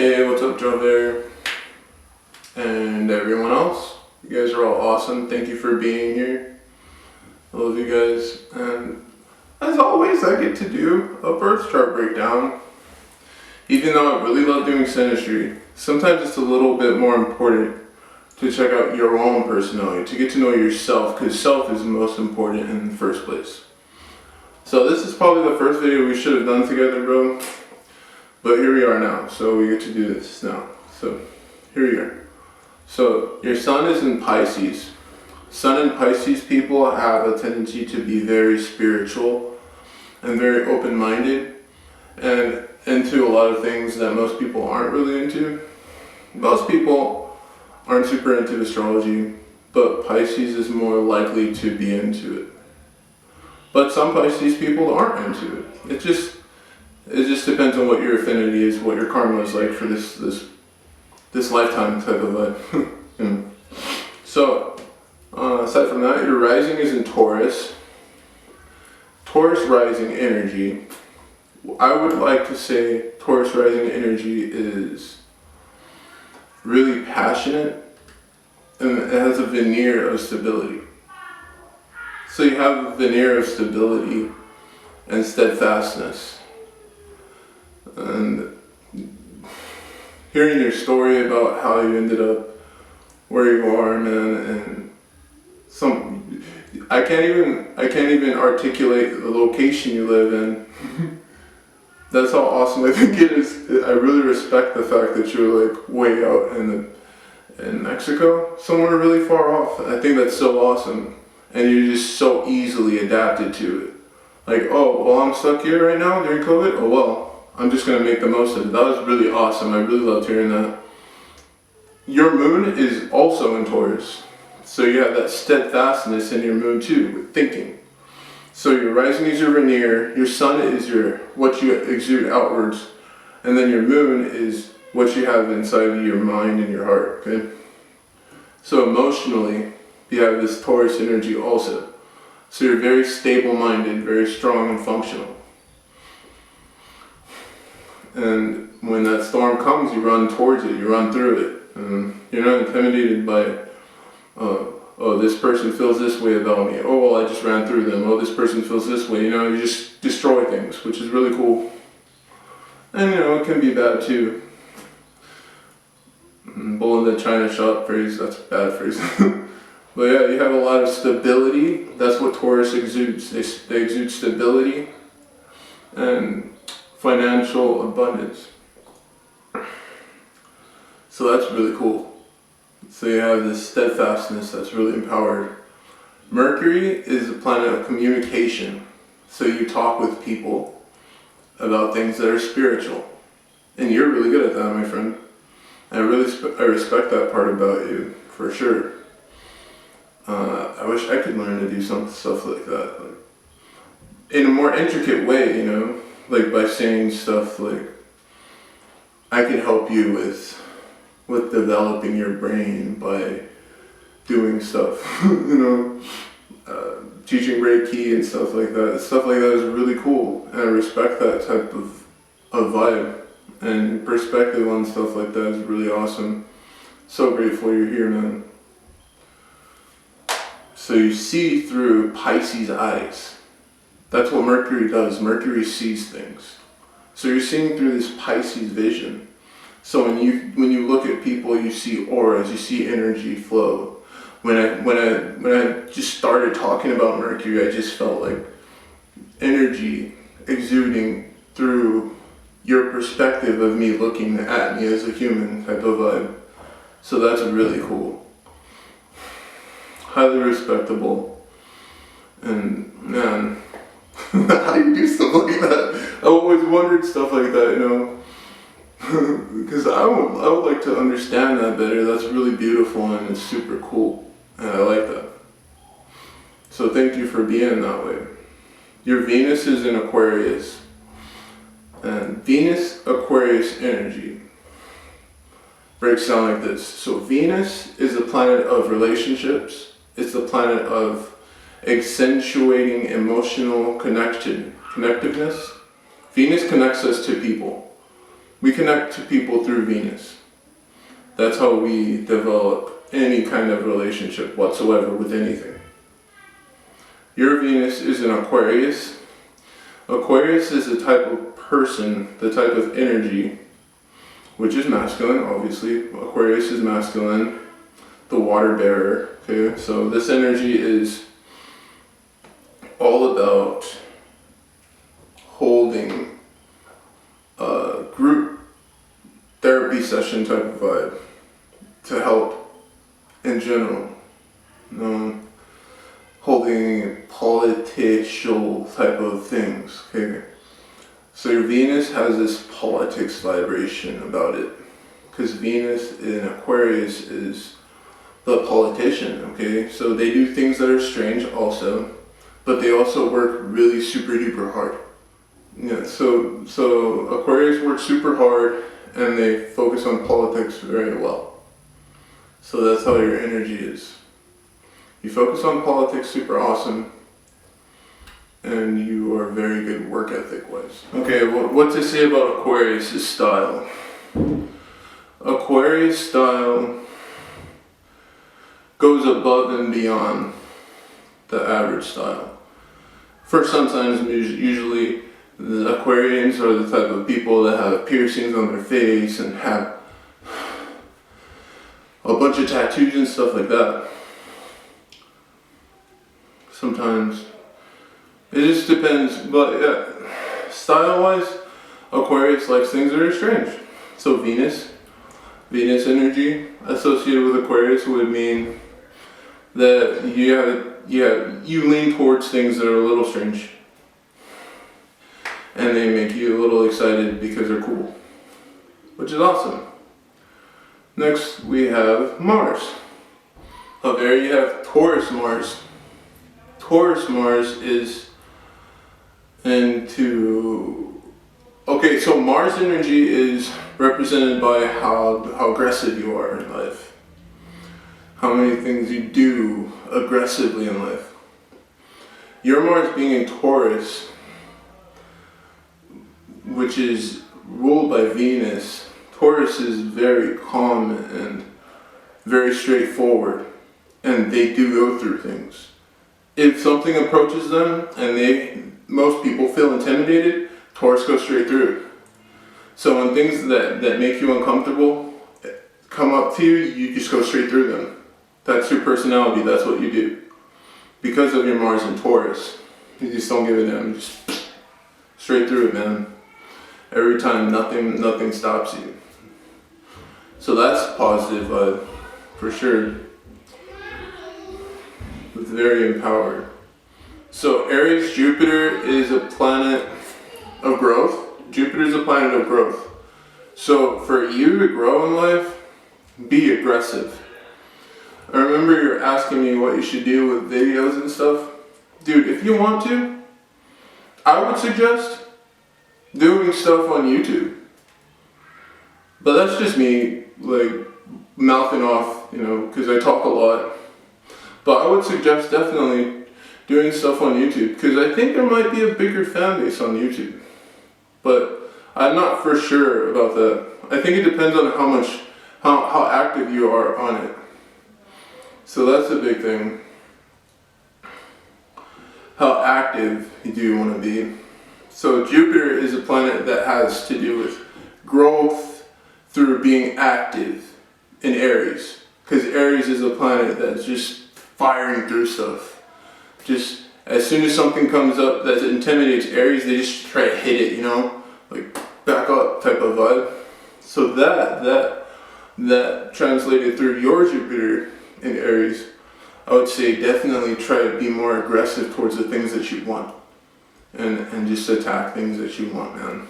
Hey, what's up, Já-vair? And everyone else. You guys are all awesome. Thank you for being here. I love you guys. And as always, I get to do a birth chart breakdown. Even though I really love doing synastry, sometimes it's a little bit more important to check out your own personality, to get to know yourself, because self is most important in the first place. So this is probably the first video we should have done together, bro. But here we are now, so we get to do this now. So here we are. So your sun is in Pisces. Sun and Pisces people have a tendency to be very spiritual and very open-minded and into a lot of things that most people aren't really into. Most people aren't super into astrology, but Pisces is more likely to be into it. But some Pisces people aren't into it. It just depends on what your affinity is, what your karma is like for this lifetime type of life. So, aside from that, your rising is in Taurus. Taurus rising energy. I would like to say Taurus rising energy is really passionate and it has a veneer of stability. So you have a veneer of stability and steadfastness. And hearing your story about how you ended up where you are, man, and I can't even articulate the location you live in. That's how awesome I think it is. I really respect the fact that you're like way out in Mexico, somewhere really far off. I think that's so awesome, and you're just so easily adapted to it. Like, oh, well, I'm stuck here right now during COVID. Oh well. I'm just going to make the most of it. That was really awesome. I really loved hearing that. Your moon is also in Taurus. So you have that steadfastness in your moon too, with thinking. So your rising is your veneer, your sun is what you exude outwards, and then your moon is what you have inside of your mind and your heart, okay? So emotionally, you have this Taurus energy also. So you're very stable-minded, very strong and functional. And when that storm comes, you run towards it, you run through it. And you're not intimidated by, oh, this person feels this way about me. Oh, well, I just ran through them. Oh, this person feels this way. You know, you just destroy things, which is really cool. And, you know, it can be bad too. Bull in the China shop phrase, that's a bad phrase. But yeah, you have a lot of stability. That's what Taurus exudes. They exude stability and financial abundance. So that's really cool. So you have this steadfastness that's really empowered. Mercury is a planet of communication. So you talk with people about things that are spiritual. And you're really good at that, my friend. I respect that part about you, for sure. I wish I could learn to do some stuff like that. In a more intricate way, you know? Like by saying stuff like, I can help you with developing your brain by doing stuff, you know, teaching Reiki and stuff like that. Stuff like that is really cool, and I respect that type of vibe, and perspective on stuff like that is really awesome. So grateful you're here, man. So you see through Pisces' eyes. That's what Mercury does. Mercury sees things. So you're seeing through this Pisces vision. So when you look at people, you see auras, you see energy flow. When I just started talking about Mercury, I just felt like energy exuding through your perspective of me looking at me as a human type of vibe. So that's really cool. Highly respectable. And man, how do you do stuff like that? I've always wondered stuff like that, you know, because I would like to understand that better. That's really beautiful and it's super cool, and I like that. So thank you for being that way. Your Venus is in Aquarius, and Venus Aquarius energy breaks down like this. So Venus is a planet of relationships. It's the planet of accentuating emotional connectedness. Venus connects us to people. We connect to people through Venus. That's how we develop any kind of relationship whatsoever with anything. Your Venus is in Aquarius. Aquarius is the type of person, the type of energy, which is masculine, obviously. Aquarius is masculine, the water bearer. Okay, so this energy is all about holding a group therapy session type of vibe to help in general. Holding political type of things. Okay, so your Venus has this politics vibration about it, because Venus in Aquarius is the politician. Okay, so they do things that are strange also, but they also work really super duper hard. Yeah, so Aquarius works super hard and they focus on politics very well. So that's how your energy is. You focus on politics super awesome, and you are very good work ethic wise. Okay, what to say about Aquarius' style? Aquarius style goes above and beyond the average style. For some signs, usually the Aquarians are the type of people that have piercings on their face and have a bunch of tattoos and stuff like that. Sometimes it just depends, but yeah, style-wise, Aquarius likes things that are strange. So Venus energy associated with Aquarius would mean that you lean towards things that are a little strange, and they make you a little excited because they're cool, which is awesome. Next we have Mars. Up there you have Taurus Mars. Taurus Mars is into... Okay, so Mars energy is represented by how aggressive you are in life. How many things you do aggressively in life. Your Mars being in Taurus, which is ruled by Venus, Taurus is very calm and very straightforward, and they do go through things. If something approaches them and most people feel intimidated, Taurus goes straight through it. So when things that make you uncomfortable come up to you, you just go straight through them. That's your personality, that's what you do. Because of your Mars in Taurus, you just don't give a damn, just straight through it, man. Every time, nothing stops you. So that's positive vibe, for sure. It's very empowered. So Aries, Jupiter is a planet of growth. Jupiter is a planet of growth. So for you to grow in life, be aggressive. I remember you're asking me what you should do with videos and stuff. Dude, if you want to, I would suggest doing stuff on YouTube. But that's just me, like, mouthing off, because I talk a lot. But I would suggest definitely doing stuff on YouTube, because I think there might be a bigger fan base on YouTube. But I'm not for sure about that. I think it depends on how active you are on it. So that's a big thing. How active do you want to be? So Jupiter is a planet that has to do with growth through being active in Aries. Because Aries is a planet that's just firing through stuff. Just as soon as something comes up that intimidates Aries, they just try to hit it, like back up type of vibe. So that translated through your Jupiter in Aries, I would say definitely try to be more aggressive towards the things that you want, and just attack things that you want, man.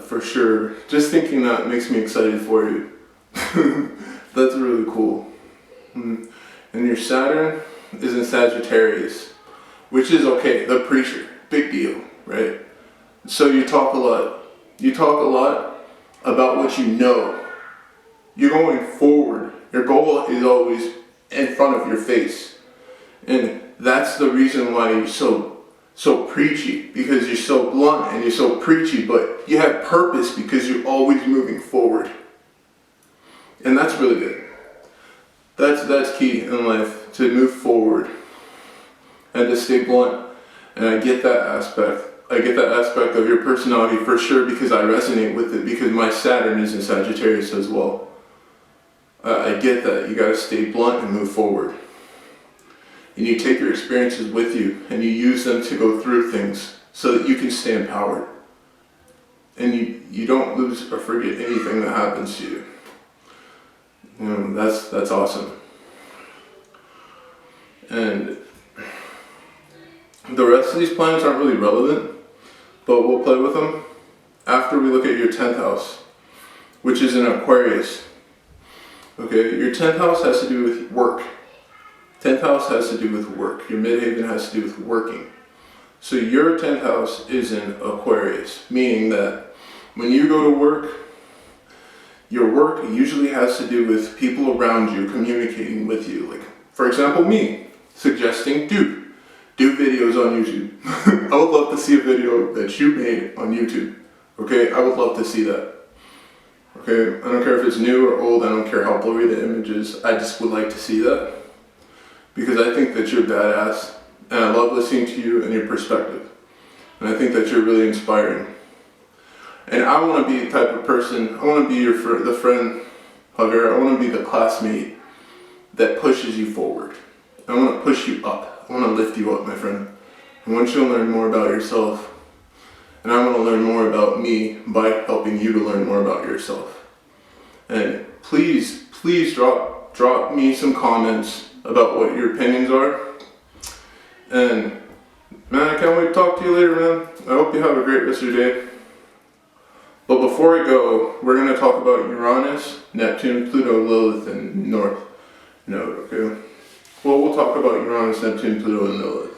For sure. Just thinking that makes me excited for you. That's really cool. And your Saturn is in Sagittarius, which is okay, the preacher, big deal, right? So you talk a lot. You talk a lot about what you know. You're going forward. Your goal is always in front of your face. And that's the reason why you're so so preachy because you're so blunt and you're so preachy, but you have purpose because you're always moving forward. And that's really good. That's key in life, to move forward and to stay blunt. And I get that aspect. I get that aspect of your personality for sure, because I resonate with it, because my Saturn is in Sagittarius as well. I get that. You gotta stay blunt and move forward. And you take your experiences with you and you use them to go through things so that you can stay empowered. And you don't lose or forget anything that happens to you. You know, that's awesome. And the rest of these planets aren't really relevant, but we'll play with them after we look at your 10th house, which is in Aquarius. Okay, your 10th house has to do with work. 10th house has to do with work. Your midhaven has to do with working. So your 10th house is in Aquarius, meaning that when you go to work, your work usually has to do with people around you communicating with you. Like, for example, me suggesting, do videos on YouTube. I would love to see a video that you made on YouTube. Okay, I would love to see that. Okay, I don't care if it's new or old, I don't care how blurry the image is, I just would like to see that. Because I think that you're badass, and I love listening to you and your perspective. And I think that you're really inspiring. And I want to be the type of person, I want to be the friend, Javier, I want to be the classmate that pushes you forward. I want to push you up. I want to lift you up, my friend. I want you to learn more about yourself. And I want to learn more about me by helping you to learn more about yourself. And please drop me some comments about what your opinions are. And man, I can't wait to talk to you later, man. I hope you have a great rest of your day. But before I go, we're going to talk about Uranus, Neptune, Pluto, Lilith, and North Node, okay? Well, we'll talk about Uranus, Neptune, Pluto, and Lilith.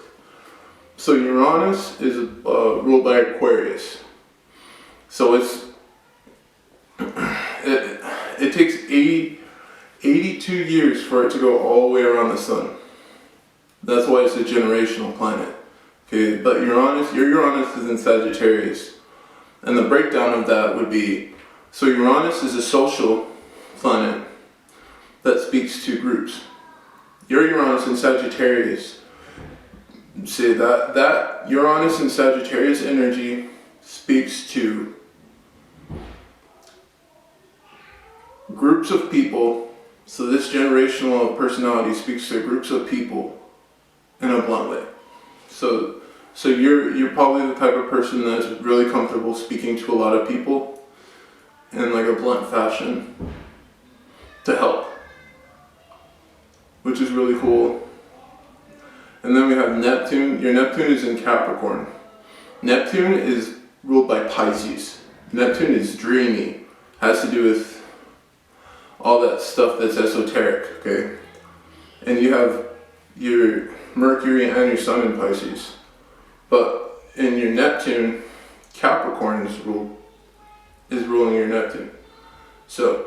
So Uranus is ruled by Aquarius. So it takes 82 years for it to go all the way around the sun. That's why it's a generational planet. Okay, but your Uranus is in Sagittarius. And the breakdown of that would be, so Uranus is a social planet that speaks to groups. Your Uranus in Sagittarius, say that Uranus and Sagittarius energy speaks to groups of people. So this generational personality speaks to groups of people in a blunt way. So you're probably the type of person that's really comfortable speaking to a lot of people in like a blunt fashion to help, which is really cool. And then we have Neptune. Your Neptune is in Capricorn. Neptune is ruled by Pisces. Neptune is dreamy, has to do with all that stuff that's esoteric, okay? And you have your Mercury and your Sun in Pisces. But in your Neptune, Capricorn is ruling your Neptune. So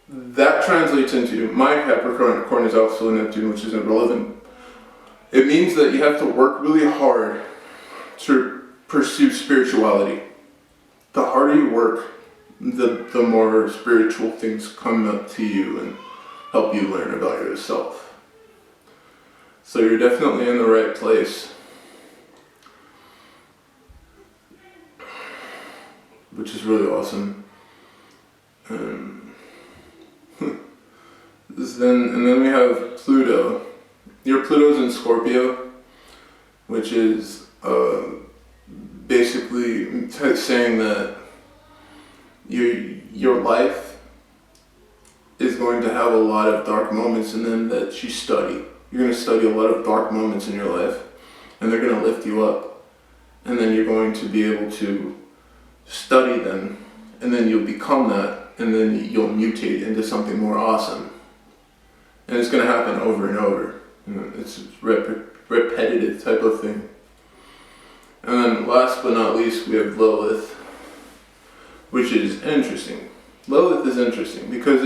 that translates into, my Capricorn is also in Neptune, which isn't relevant. It means that you have to work really hard to pursue spirituality. The harder you work, the more spiritual things come up to you and help you learn about yourself. So you're definitely in the right place. Which is really awesome. And then we have Pluto. Your Pluto's in Scorpio, which is basically saying that your life is going to have a lot of dark moments in them that you study. You're going to study a lot of dark moments in your life, and they're going to lift you up. And then you're going to be able to study them, and then you'll become that, and then you'll mutate into something more awesome. And it's going to happen over and over. You know, it's a repetitive type of thing. And then last but not least, we have Lilith, which is interesting. Lilith is interesting because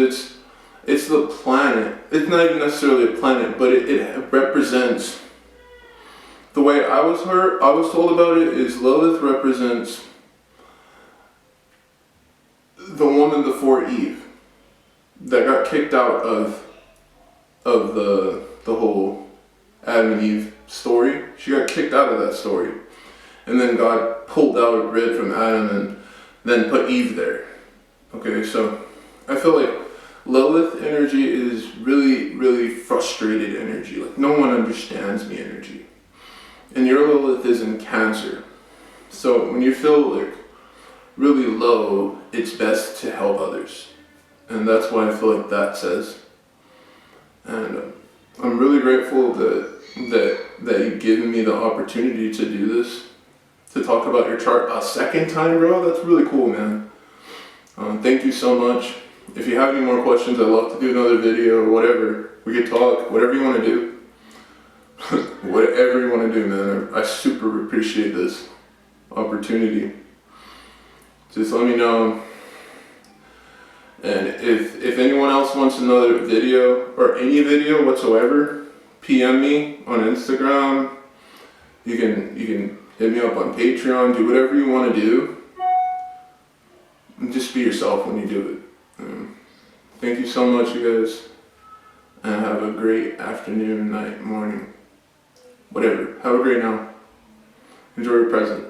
it's the planet. It's not even necessarily a planet, but it represents the way I was told about it is Lilith represents the woman before Eve that got kicked out of the whole Adam and Eve story. She got kicked out of that story. And then God pulled out rid from Adam and then put Eve there. Okay, so I feel like Lilith energy is really, really frustrated energy. Like, no one understands me energy. And your Lilith is in Cancer. So when you feel like really low, it's best to help others. And that's why I feel like that says. And I'm really grateful that you've given me the opportunity to do this, to talk about your chart a second time, bro. That's really cool, man. Thank you so much. If you have any more questions, I'd love to do another video or whatever. We could talk, whatever you want to do. Whatever you want to do, man. I super appreciate this opportunity. Just let me know. And if anyone else wants another video or any video whatsoever, PM me on Instagram. You can hit me up on Patreon. Do whatever you want to do. And just be yourself when you do it. Thank you so much, you guys. And have a great afternoon, night, morning. Whatever. Have a great now. Enjoy your present.